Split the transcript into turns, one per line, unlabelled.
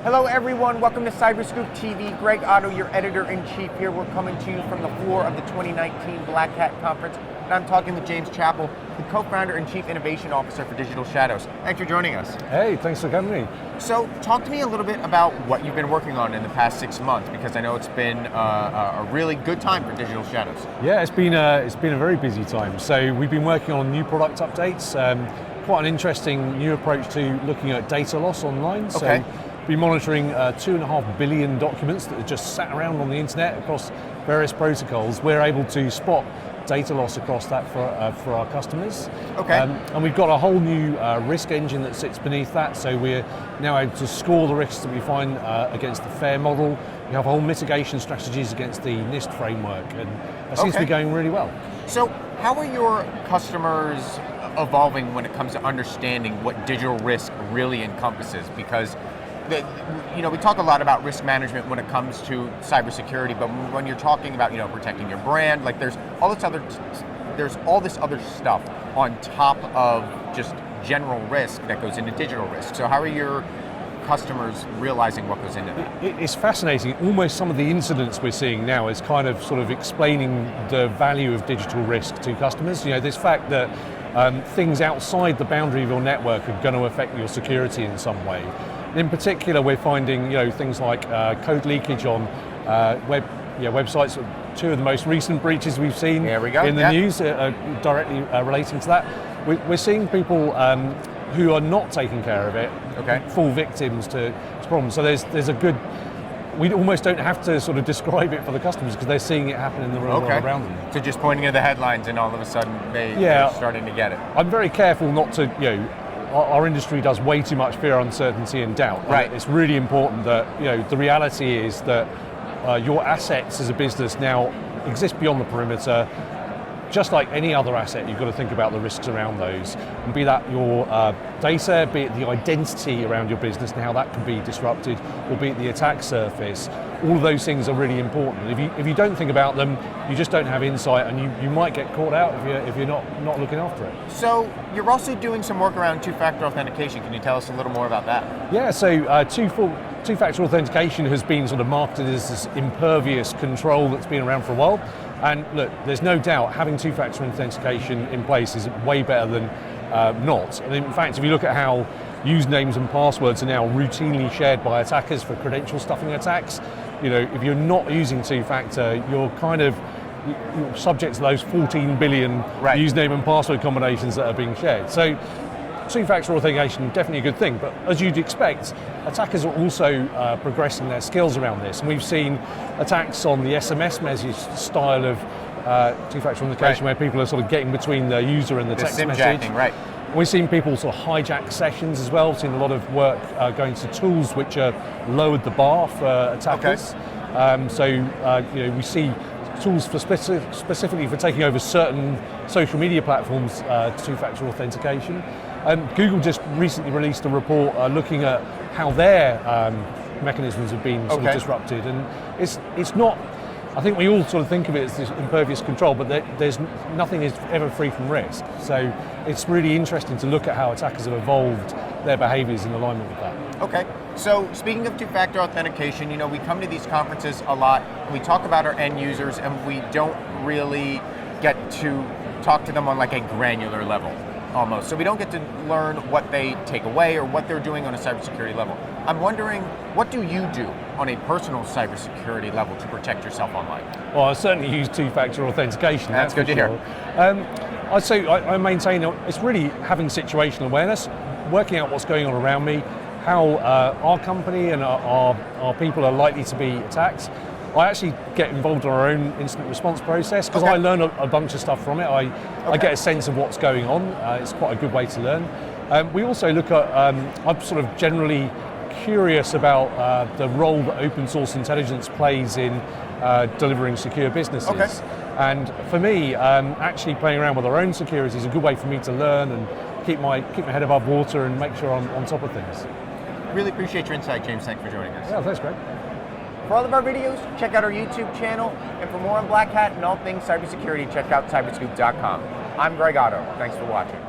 Hello everyone, welcome to CyberScoop TV. Greg Otto, your editor-in-chief here. We're coming to you from the floor of the 2019 Black Hat Conference, and I'm talking with James Chappell, the co-founder and chief innovation officer for Digital Shadows. Thanks for joining us.
Hey, thanks for having me.
So, talk to me a little bit about what you've been working on in the past 6 months, because I know it's been a really good time for Digital Shadows.
Yeah, it's been a very busy time. So we've been working on new product updates, quite an interesting new approach to looking at data loss online.
Okay.
So, been monitoring 2.5 billion documents that are just sat around on the internet across various protocols. We're able to spot data loss across that for our customers.
Okay.
And we've got a whole new risk engine that sits beneath that, so we're now able to score the risks that we find against the FAIR model. We have whole mitigation strategies against the NIST framework, and that seems to be going really well.
So how are your customers evolving when it comes to understanding what digital risk really encompasses? Because we talk a lot about risk management when it comes to cybersecurity, but when you're talking about protecting your brand, like there's all this other stuff on top of just general risk that goes into digital risk. So how are your customers realizing what goes into that?
It's fascinating. Almost some of the incidents we're seeing now is kind of sort of explaining the value of digital risk to customers. This fact that things outside the boundary of your network are going to affect your security in some way. In particular, we're finding things like code leakage on websites. Two of the most recent breaches we've seen in the news are directly relating to that. We're seeing people who are not taking care of it fall victims to problems. So there's a good. We almost don't have to sort of describe it for the customers because they're seeing it happen in the real world around them.
So just pointing at the headlines and all of a sudden they're starting to get it.
I'm very careful not to, our industry does way too much fear, uncertainty and doubt.
Right.
It's really important that, the reality is that your assets as a business now exist beyond the perimeter. Just like any other asset, you've got to think about the risks around those. And be that your data, be it the identity around your business and how that can be disrupted, or be it the attack surface. All of those things are really important. If you don't think about them, you just don't have insight, and you might get caught out if you're not looking after it.
So you're also doing some work around two-factor authentication. Can you tell us a little more about that?
Yeah, so two-factor authentication has been sort of marketed as this impervious control that's been around for a while. And look, there's no doubt having two-factor authentication in place is way better than not. And in fact, if you look at how usernames and passwords are now routinely shared by attackers for credential stuffing attacks, if you're not using two-factor, you're subject to those 14 billion username and password combinations that are being shared. So two-factor authentication, definitely a good thing, but as you'd expect, attackers are also progressing their skills around this. And we've seen attacks on the SMS message style of two-factor authentication where people are sort of getting between the user and the text
SIM
message.
Jacking, right.
We've seen people sort of hijack sessions as well. We've seen a lot of work going to tools which are lowered the bar for attackers. We see tools for specifically for taking over certain social media platforms two-factor authentication. Google just recently released a report looking at how their mechanisms have been sort of disrupted, and it's not. I think we all sort of think of it as this impervious control, but there's nothing is ever free from risk. So it's really interesting to look at how attackers have evolved their behaviours in alignment with that.
Okay. So speaking of two-factor authentication, we come to these conferences a lot, and we talk about our end users, and we don't really get to talk to them on like a granular level. Almost. So we don't get to learn what they take away or what they're doing on a cybersecurity level. I'm wondering, what do you do on a personal cybersecurity level to protect yourself online?
Well, I certainly use two-factor authentication.
That's good to hear.
I'd say I maintain it's really having situational awareness, working out what's going on around me, how our company and our people are likely to be attacked. I actually get involved in our own incident response process because I learn a bunch of stuff from it. I get a sense of what's going on. It's quite a good way to learn. We also look at, I'm sort of generally curious about the role that open source intelligence plays in delivering secure businesses. And for me, actually playing around with our own security is a good way for me to learn and keep my head above water and make sure I'm on top of things.
Really appreciate your insight, James. Thanks for joining us.
Yeah, thanks, Greg.
For all of our videos, check out our YouTube channel, and for more on Black Hat and all things cybersecurity, check out cyberscoop.com. I'm Greg Otto. Thanks for watching.